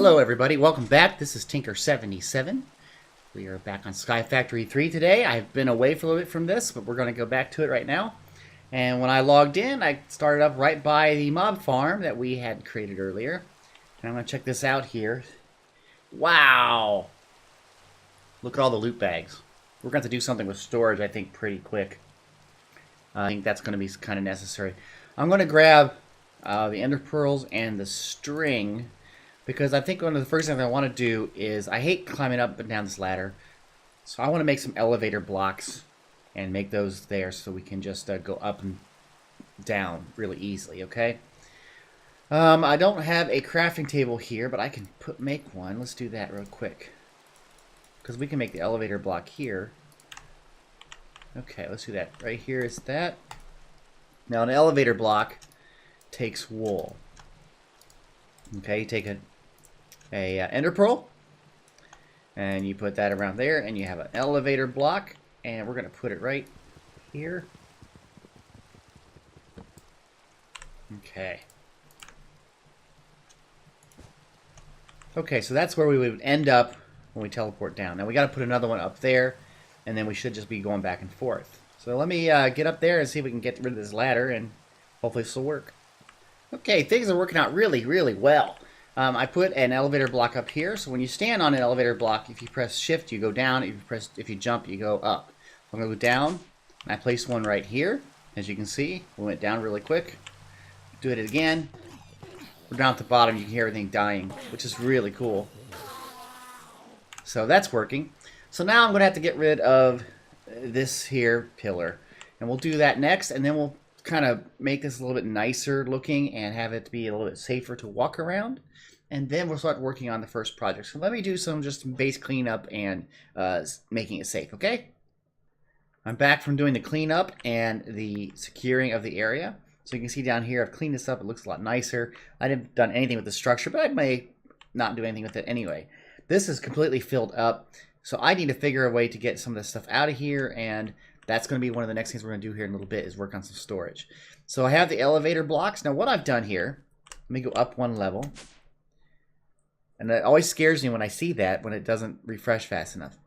Hello everybody, welcome back. This is Tinker77. We are back on Sky Factory 3 today. I've been away for a little bit from this, but we're going to go back to it right now. And when I logged in, I started up right by the mob farm that we had created earlier. And I'm going to check this out here. Wow! Look at all the loot bags. We're going to have to do something with storage, I think, pretty quick. I think that's going to be kind of necessary. I'm going to grab the ender pearls and the string, because I think one of the first things I want to do is, I hate climbing up and down this ladder, so I want to make some elevator blocks and make those there so we can just go up and down really easily, okay? I don't have a crafting table here, but I can make one. Let's do that real quick, because we can make the elevator block here. Okay, let's do that. Right here is that. Now an elevator block takes wool. Okay, you take a ender pearl, and you put that around there, and you have an elevator block, and we're going to put it right here. Okay. Okay, so that's where we would end up when we teleport down. Now we got to put another one up there, and then we should just be going back and forth. So let me get up there and see if we can get rid of this ladder, and hopefully this will work. Okay, things are working out really, really well. I put an elevator block up here, so when you stand on an elevator block, if you press shift, you go down. If you jump, you go up. I'm going to go down, and I place one right here. As you can see, we went down really quick. Do it again. We're down at the bottom. You can hear everything dying, which is really cool. So that's working. So now I'm going to have to get rid of this here pillar, and we'll do that next, and then we'll kind of make this a little bit nicer looking and have it be a little bit safer to walk around, and then we'll start working on the first project. So let me do some just base cleanup and making it safe, okay? I'm back from doing the cleanup and the securing of the area. So you can see down here, I've cleaned this up. It looks a lot nicer. I haven't done anything with the structure, but I may not do anything with it anyway. This is completely filled up, so I need to figure a way to get some of this stuff out of here, and that's going to be one of the next things we're going to do here in a little bit, is work on some storage. So I have the elevator blocks. Now what I've done here, let me go up one level. And it always scares me when I see that, when it doesn't refresh fast enough.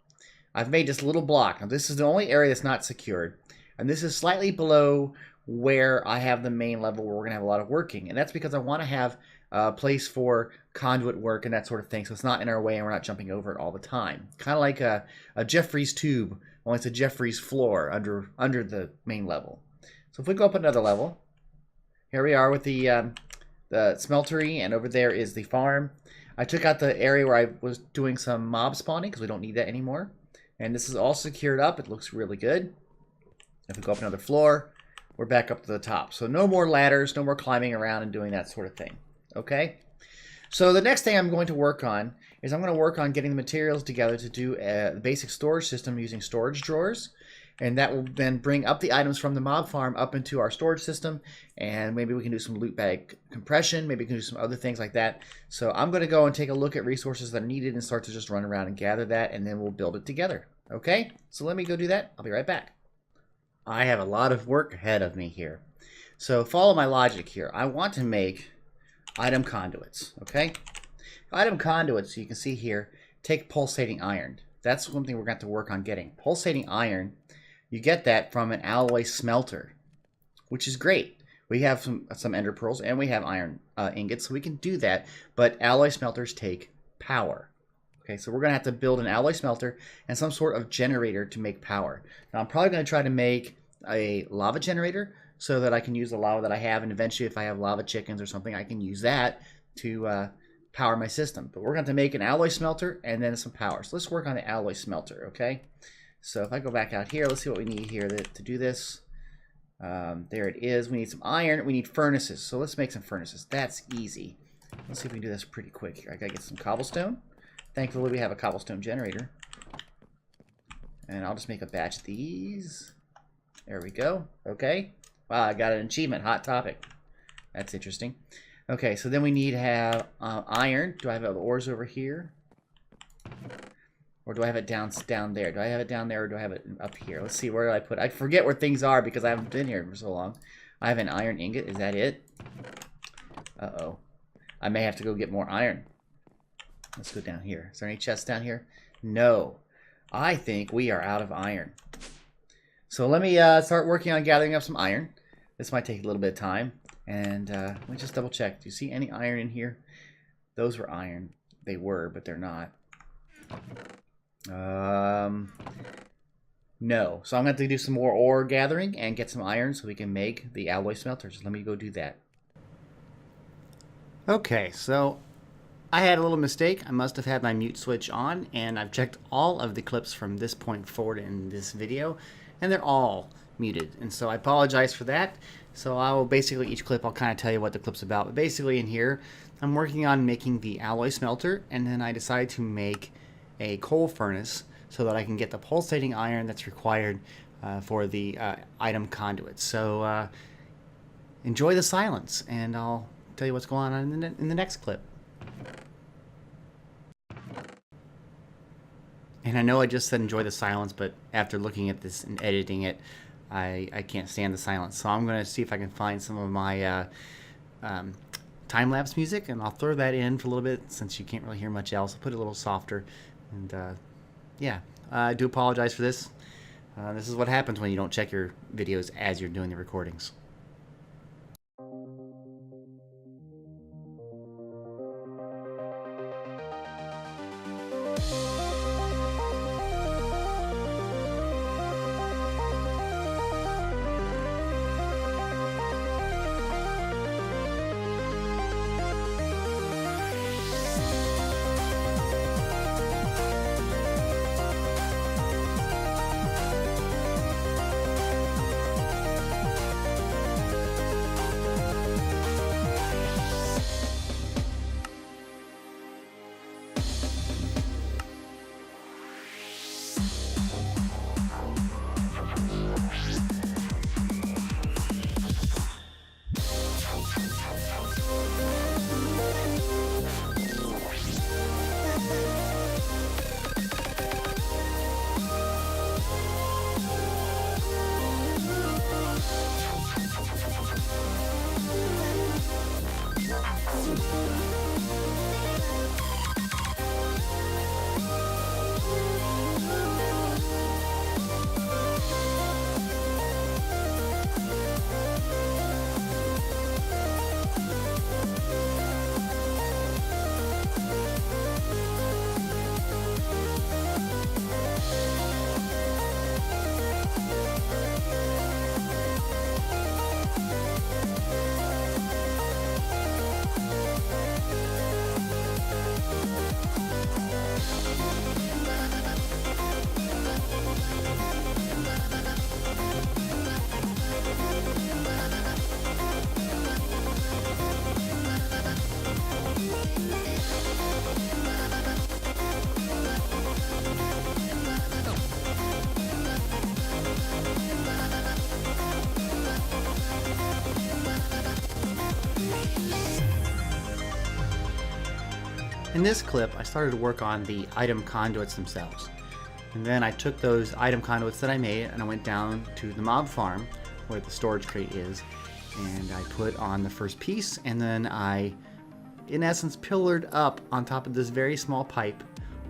I've made this little block. Now this is the only area that's not secured. And this is slightly below where I have the main level where we're going to have a lot of working. And that's because I want to have a place for conduit work and that sort of thing, so it's not in our way and we're not jumping over it all the time. Kind of like a Jeffries tube, only it's a Jeffries floor under the main level. So if we go up another level, here we are with the smeltery, and over there is the farm. I took out the area where I was doing some mob spawning because we don't need that anymore. And this is all secured up. It looks really good. If we go up another floor, we're back up to the top. So no more ladders, no more climbing around and doing that sort of thing. Okay? So the next thing I'm going to work on is I'm going to work on getting the materials together to do a basic storage system using storage drawers. And that will then bring up the items from the mob farm up into our storage system. And maybe we can do some loot bag compression. Maybe we can do some other things like that. So I'm going to go and take a look at resources that are needed and start to just run around and gather that. And then we'll build it together. Okay? So let me go do that. I'll be right back. I have a lot of work ahead of me here. So follow my logic here. I want to make item conduits. Okay? Item conduits, you can see here, take pulsating iron. That's one thing we're going to have to work on getting. Pulsating iron, you get that from an alloy smelter, which is great. We have some ender pearls and we have iron ingots, so we can do that. But alloy smelters take power. Okay, so we're going to have to build an alloy smelter and some sort of generator to make power. Now I'm probably going to try to make a lava generator so that I can use the lava that I have, and eventually if I have lava chickens or something, I can use that to power my system. But we're going to make an alloy smelter and then some power. So let's work on the alloy smelter, okay? So if I go back out here, let's see what we need here to do this. There it is. We need some iron. We need furnaces. So let's make some furnaces. That's easy. Let's see if we can do this pretty quick here. I got to get some cobblestone. Thankfully, we have a cobblestone generator. And I'll just make a batch of these. There we go. Okay. Wow, I got an achievement. Hot topic. That's interesting. Okay, so then we need to have iron. Do I have the ores over here? Or do I have it down there? Do I have it down there or do I have it up here? Let's see, where do I put it? I forget where things are because I haven't been here for so long. I have an iron ingot. Is that it? Uh-oh. I may have to go get more iron. Let's go down here. Is there any chests down here? No. I think we are out of iron. So let me start working on gathering up some iron. This might take a little bit of time. And let me just double check. Do you see any iron in here? Those were iron. They were, but they're not. No. So I'm going to have to do some more ore gathering and get some iron so we can make the alloy smelters. Let me go do that. Okay, so I had a little mistake. I must have had my mute switch on, and I've checked all of the clips from this point forward in this video, and they're all muted. And so I apologize for that. So I will basically, each clip, I'll kind of tell you what the clip's about. But basically in here, I'm working on making the alloy smelter, and then I decided to make a coal furnace so that I can get the pulsating iron that's required for the item conduits. So enjoy the silence, and I'll tell you what's going on in the next clip. And I know I just said enjoy the silence, but after looking at this and editing it, I can't stand the silence. So I'm going to see if I can find some of my time-lapse music, and I'll throw that in for a little bit since you can't really hear much else. I'll put it a little softer. And yeah, I do apologize for this. This is what happens when you don't check your videos as you're doing the recordings. In this clip, I started to work on the item conduits themselves. And then I took those item conduits that I made and I went down to the mob farm where the storage crate is, and I put on the first piece, and then I, in essence, pillared up on top of this very small pipe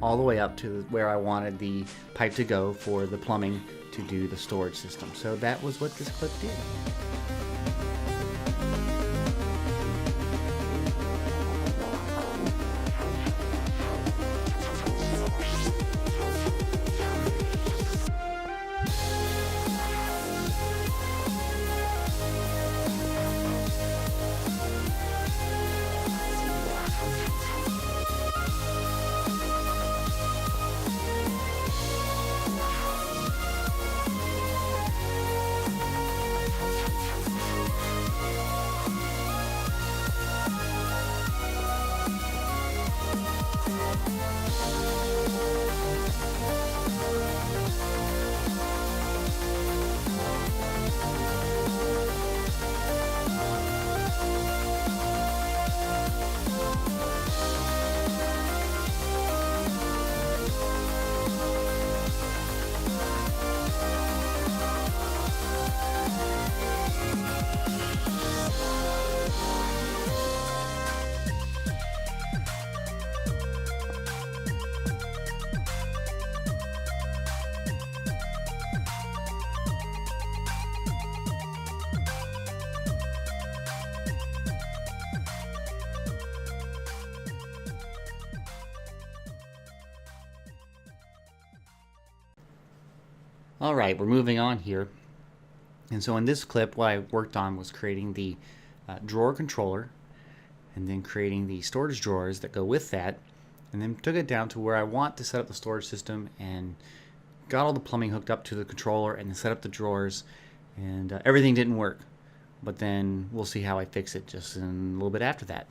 all the way up to where I wanted the pipe to go for the plumbing to do the storage system. So that was what this clip did. All right, we're moving on here. And so in this clip, what I worked on was creating the drawer controller, and then creating the storage drawers that go with that, and then took it down to where I want to set up the storage system, and got all the plumbing hooked up to the controller, and then set up the drawers, and everything didn't work. But then we'll see how I fix it just in a little bit after that.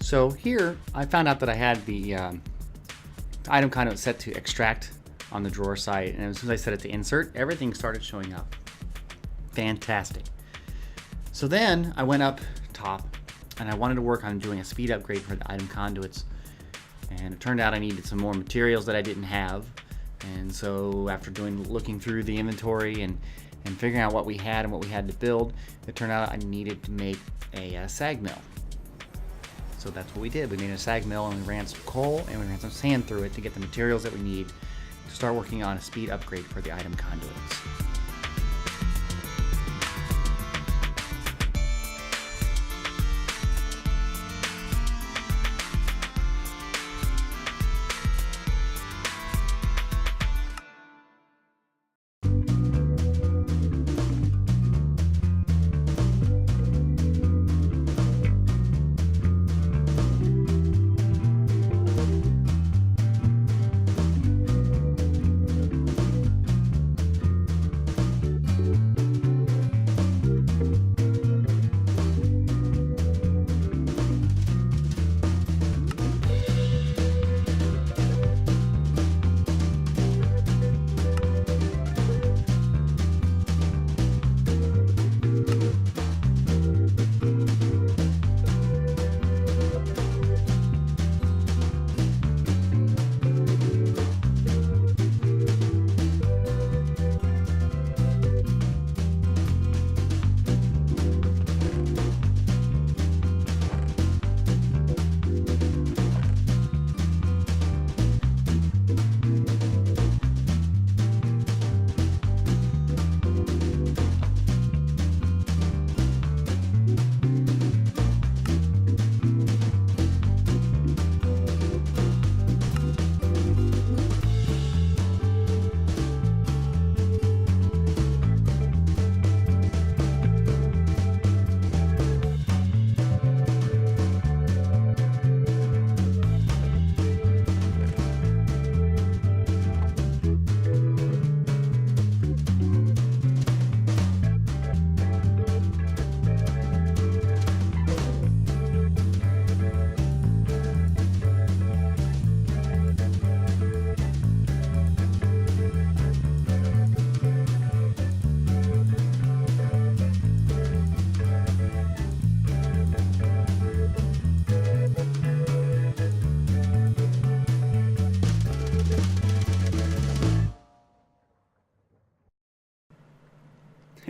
So here, I found out that I had the item conduit set to extract on the drawer side, and as soon as I set it to insert, everything started showing up. Fantastic. So then I went up top, and I wanted to work on doing a speed upgrade for the item conduits, and it turned out I needed some more materials that I didn't have. And so after looking through the inventory and figuring out what we had and what we had to build, it turned out I needed to make a sag mill. So that's what we did. We made a sag mill, and we ran some coal and we ran some sand through it to get the materials that we need to start working on a speed upgrade for the item conduits.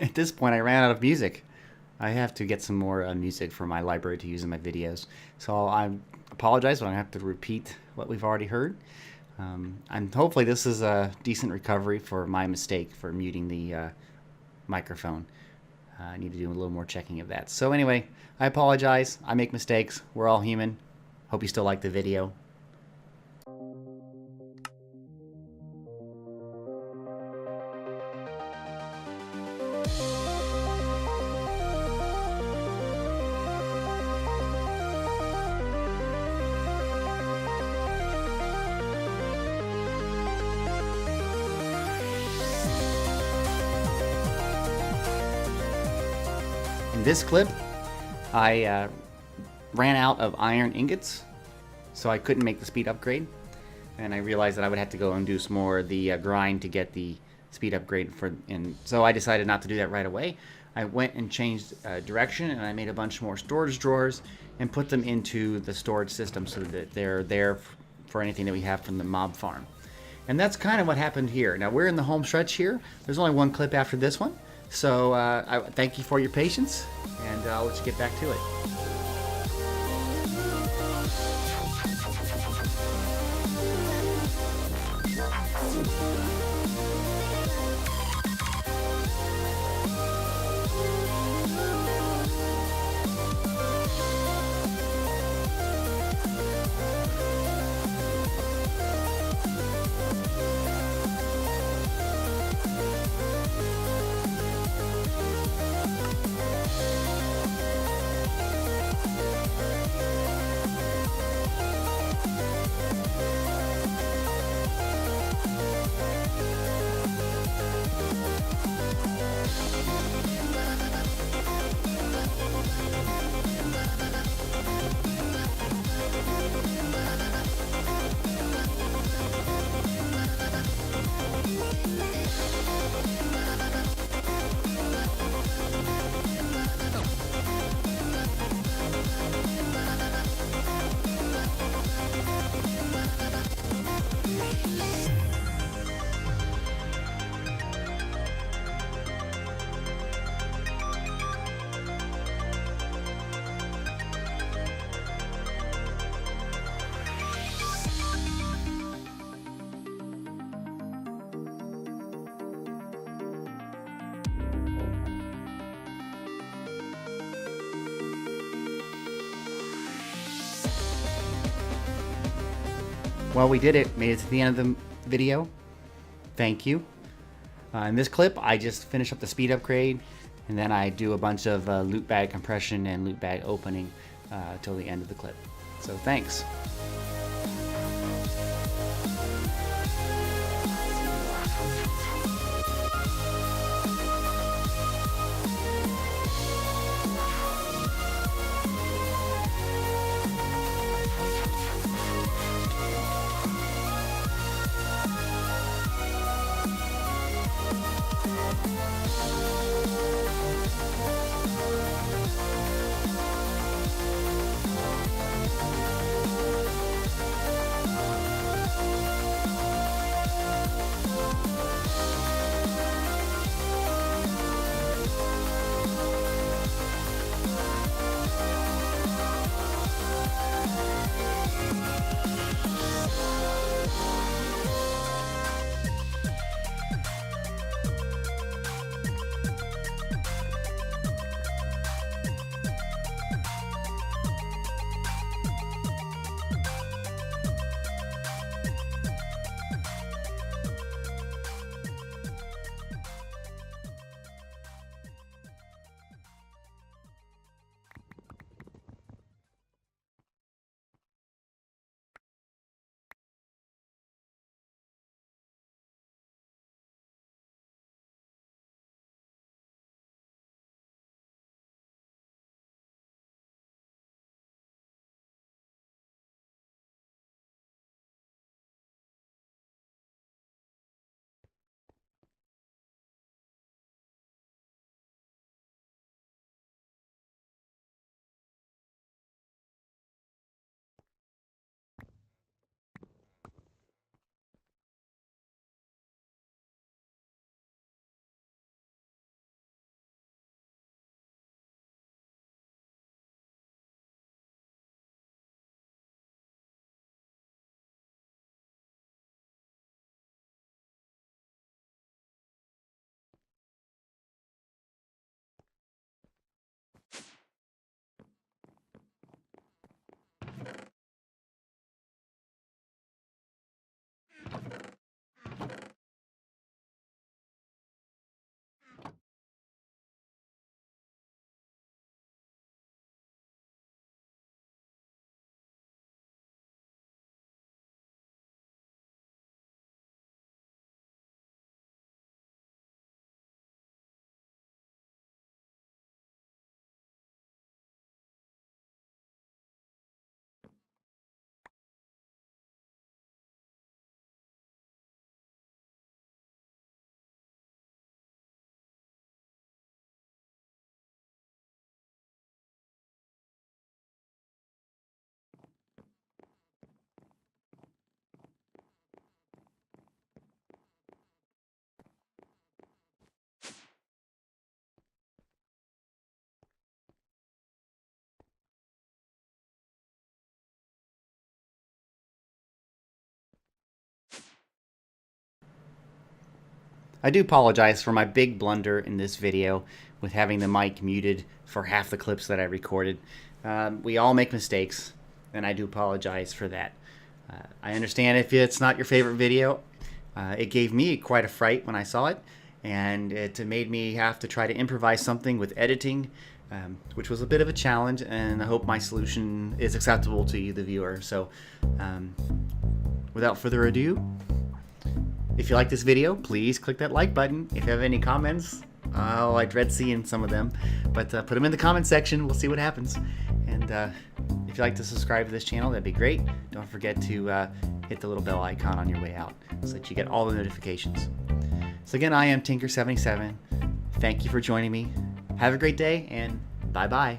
At this point, I ran out of music. I have to get some more music for my library to use in my videos. So I apologize, but I have to repeat what we've already heard. And hopefully this is a decent recovery for my mistake for muting the microphone. I need to do a little more checking of that. So anyway, I apologize. I make mistakes. We're all human. Hope you still like the video. In this clip, I ran out of iron ingots, so I couldn't make the speed upgrade. And I realized that I would have to go and do some more of the grind to get the speed upgrade and so I decided not to do that right away. I went and changed direction, and I made a bunch more storage drawers and put them into the storage system so that they're there for anything that we have from the mob farm. And that's kind of what happened here. Now we're in the home stretch here. There's only one clip after this one. So I thank you for your patience, and I'll let you get back to it. Well, we did it. Made it to the end of the video. Thank you. In this clip, I just finish up the speed upgrade, and then I do a bunch of loot bag compression and loot bag opening till the end of the clip. So thanks. I do apologize for my big blunder in this video with having the mic muted for half the clips that I recorded. We all make mistakes, and I do apologize for that. I understand if it's not your favorite video. It gave me quite a fright when I saw it, and it made me have to try to improvise something with editing, which was a bit of a challenge, and I hope my solution is acceptable to you, the viewer. So without further ado, if you like this video, please click that like button. If you have any comments, oh, I dread seeing some of them, but put them in the comment section. We'll see what happens. And if you'd like to subscribe to this channel, that'd be great. Don't forget to hit the little bell icon on your way out so that you get all the notifications. So again, I am Tinker77. Thank you for joining me. Have a great day, and bye-bye.